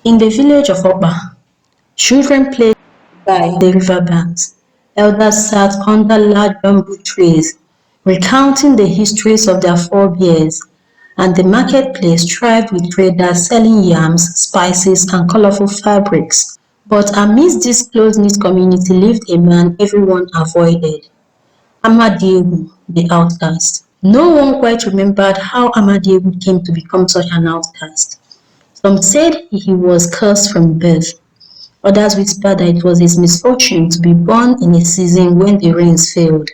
In the village of Oba, children played by the riverbanks. Elders sat under large bamboo trees, recounting the histories of their forebears, and the marketplace thrived with traders selling yams, spices, and colorful fabrics. But amidst this close-knit community lived a man everyone avoided, Amadiegwu, the outcast. No one quite remembered how Amadiegwu came to become such an outcast. Some said he was cursed from birth. Others whispered that it was his misfortune to be born in a season when the rains failed,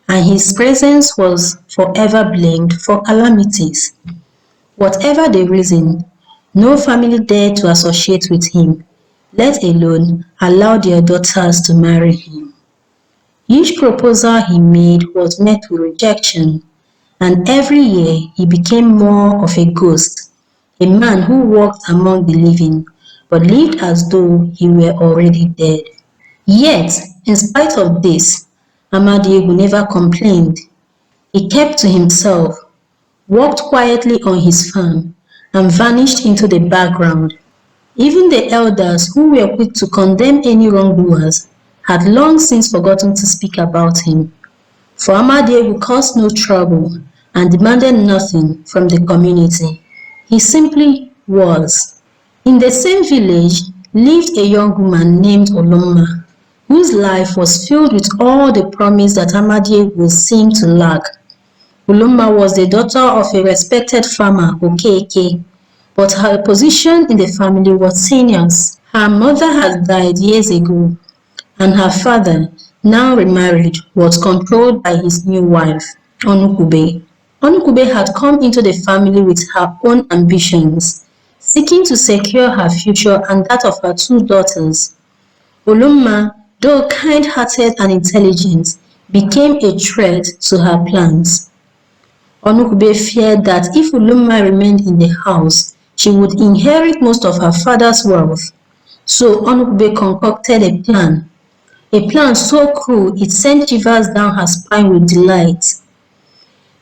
and his presence was forever blamed for calamities. Whatever the reason, no family dared to associate with him, let alone allow their daughters to marry him. Each proposal he made was met with rejection, and every year he became more of a ghost, a man who walked among the living, but lived as though he were already dead. Yet, in spite of this, Amadiegwu never complained. He kept to himself, worked quietly on his farm, and vanished into the background. Even the elders, who were quick to condemn any wrongdoers, had long since forgotten to speak about him. For Amadiegwu caused no trouble and demanded nothing from the community. He simply was. In the same village lived a young woman named Oloma, whose life was filled with all the promise that Amadiegwu seemed to lack. Oloma was the daughter of a respected farmer, Okeke, but her position in the family was tenuous. Her mother had died years ago, and her father, now remarried, was controlled by his new wife, Onukube. Onukube had come into the family with her own ambitions, seeking to secure her future and that of her two daughters. Olumma, though kind-hearted and intelligent, became a threat to her plans. Onukube feared that if Olumma remained in the house, she would inherit most of her father's wealth. So Onukube concocted a plan so cruel it sent shivers down her spine with delight.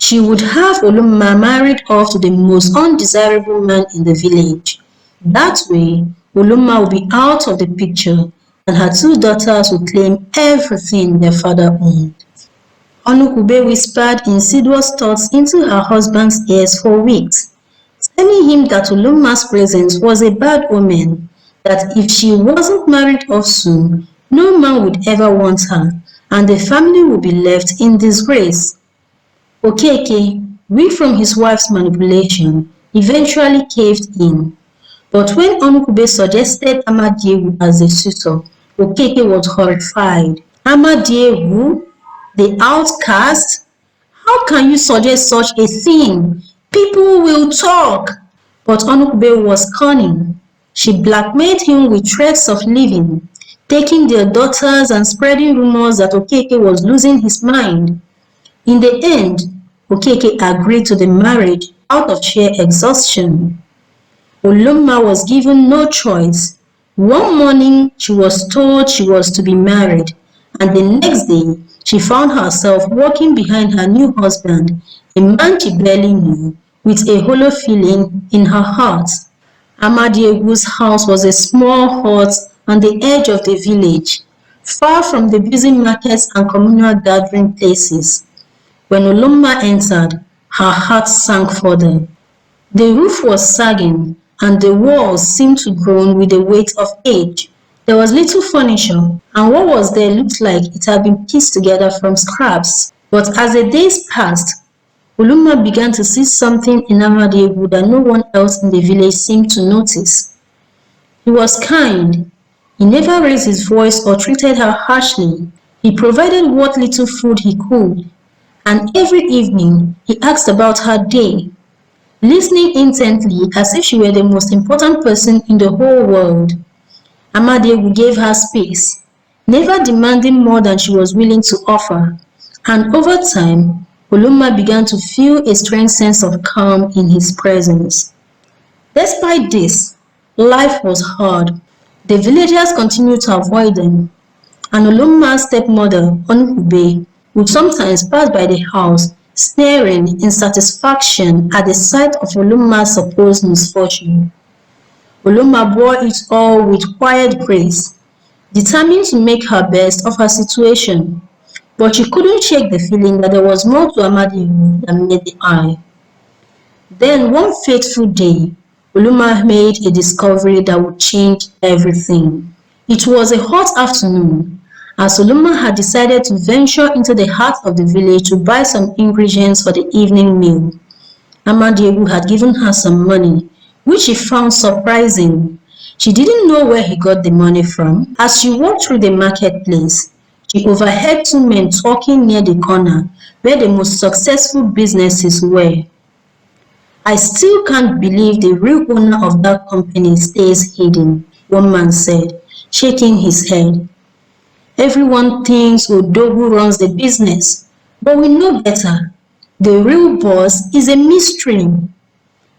She would have Olumma married off to the most undesirable man in the village. That way, Olumma would be out of the picture and her two daughters would claim everything their father owned. Onukube whispered insidious thoughts into her husband's ears for weeks, telling him that Olumma's presence was a bad omen, that if she wasn't married off soon, no man would ever want her, and the family would be left in disgrace. Okeke, weak from his wife's manipulation, eventually caved in. But when Onukube suggested Amadiegwu as the suitor, Okeke was horrified. Amadiegwu, the outcast? How can you suggest such a thing? People will talk. But Onukube was cunning. She blackmailed him with threats of leaving, taking their daughters and spreading rumors that Okeke was losing his mind. In the end, Okeke agreed to the marriage out of sheer exhaustion. Olumma was given no choice. One morning, she was told she was to be married, and the next day, she found herself walking behind her new husband, a man she barely knew, with a hollow feeling in her heart. Amadiegwu's house was a small hut on the edge of the village, far from the busy markets and communal gathering places. When Olumma entered, her heart sank further. The roof was sagging, and the walls seemed to groan with the weight of age. There was little furniture, and what was there looked like it had been pieced together from scraps. But as the days passed, Olumma began to see something in Amadiegwu that no one else in the village seemed to notice. He was kind. He never raised his voice or treated her harshly. He provided what little food he could, and every evening he asked about her day, listening intently as if she were the most important person in the whole world. Amadiegwu gave her space, never demanding more than she was willing to offer, and over time, Olumma began to feel a strange sense of calm in his presence. Despite this, life was hard. The villagers continued to avoid them, and Olumma's stepmother, Onukube, would sometimes pass by the house, sneering in satisfaction at the sight of Olumma's supposed misfortune. Uloma bore it all with quiet grace, determined to make her best of her situation. But she couldn't shake the feeling that there was more to Amadiegwu than met the eye. Then one fateful day, Uloma made a discovery that would change everything. It was a hot afternoon, as Uloma had decided to venture into the heart of the village to buy some ingredients for the evening meal. Amadiegwu had given her some money, which she found surprising. She didn't know where he got the money from. As she walked through the marketplace, she overheard two men talking near the corner where the most successful businesses were. "I still can't believe the real owner of that company stays hidden," one man said, shaking his head. "Everyone thinks Odogwu runs the business, but we know better. The real boss is a mystery."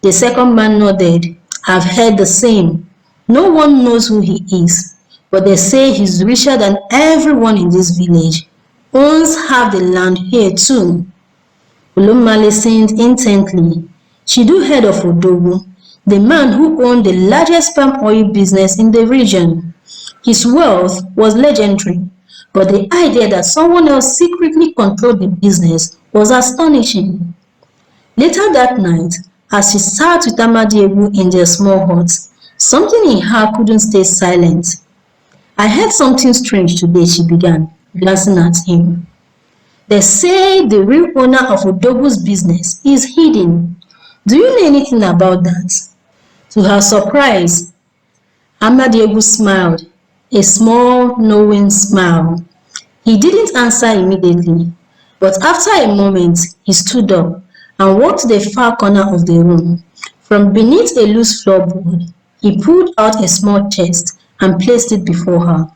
The second man nodded. "I've heard the same. No one knows who he is, but they say he's richer than everyone in this village. Owns half the land here too." Uloma listened intently. She'd heard of Odogwu, the man who owned the largest palm oil business in the region. His wealth was legendary, but the idea that someone else secretly controlled the business was astonishing. Later that night, as she sat with Amadiegwu in their small hut, something in her couldn't stay silent. "I heard something strange today," she began, glancing at him. "They say the real owner of Odogwu's business is hidden. Do you know anything about that?" To her surprise, Amadiegwu smiled, a small, knowing smile. He didn't answer immediately, but after a moment he stood up and walked to the far corner of the room. From beneath a loose floorboard, he pulled out a small chest and placed it before her.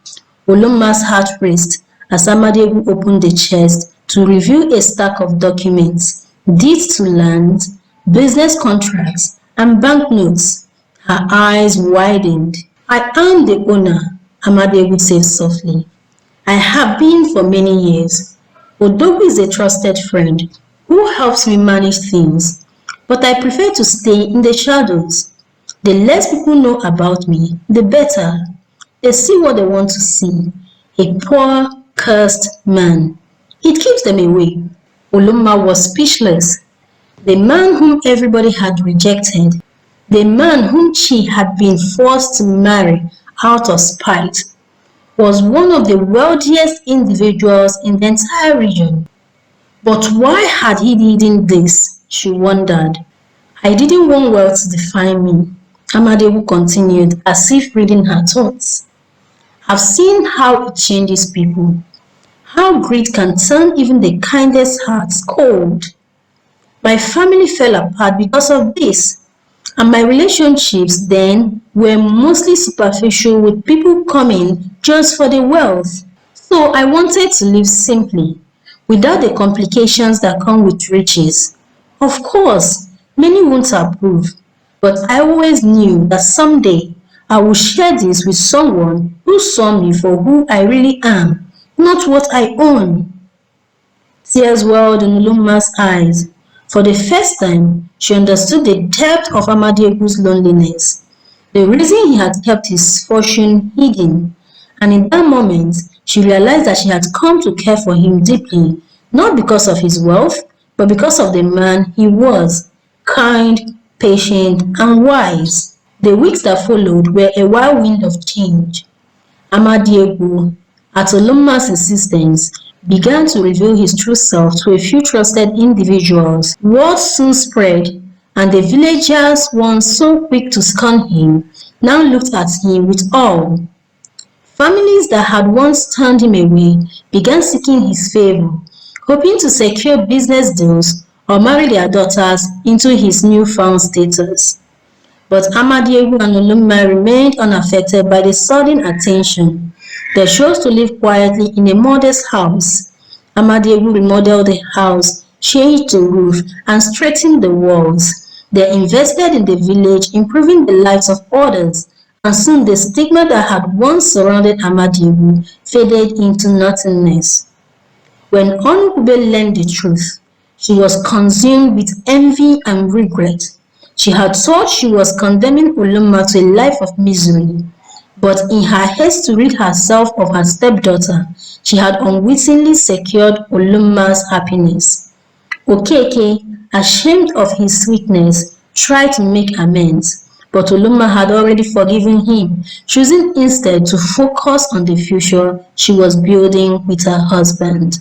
Oloma's heart raced as Amadiegwu opened the chest to reveal a stack of documents, deeds to land, business contracts, and banknotes. Her eyes widened. "I am the owner," Amadiegwu said softly. "I have been for many years. Odogwu is a trusted friend who helps me manage things, but I prefer to stay in the shadows. The less people know about me, the better. They see what they want to see. A poor, cursed man. It keeps them away." Uloma was speechless. The man whom everybody had rejected, the man whom she had been forced to marry out of spite, was one of the wealthiest individuals in the entire region. But why had he hidden this? She wondered. "I didn't want wealth to define me," Amadiegwu continued, as if reading her thoughts. "I've seen how it changes people, how greed can turn even the kindest hearts cold. My family fell apart because of this, and my relationships then were mostly superficial with people coming just for the wealth. So I wanted to live simply, without the complications that come with riches. Of course, many won't approve, but I always knew that someday I would share this with someone who saw me for who I really am, not what I own." Tears welled in Uluma's eyes. For the first time, she understood the depth of Amadiegwu's loneliness, the reason he had kept his fortune hidden, and in that moment, she realized that she had come to care for him deeply, not because of his wealth, but because of the man he was, kind, patient, and wise. The weeks that followed were a whirlwind of change. Amadiegwu, at Oluma's insistence, began to reveal his true self to a few trusted individuals. Word soon spread, and the villagers, once so quick to scorn him, now looked at him with awe. Families that had once turned him away began seeking his favor, hoping to secure business deals or marry their daughters into his newfound status. But Amadiegwu and Olumma remained unaffected by the sudden attention. They chose to live quietly in a modest house. Amadiegwu remodeled the house, changed the roof, and straightened the walls. They invested in the village, improving the lives of others, and soon the stigma that had once surrounded Amadiegwu faded into nothingness. When Onukube learned the truth, she was consumed with envy and regret. She had thought she was condemning Ulumma to a life of misery, but in her haste to rid herself of her stepdaughter, she had unwittingly secured Ulumma's happiness. Okeke, ashamed of his sweetness, tried to make amends, but Ulumma had already forgiven him, choosing instead to focus on the future she was building with her husband.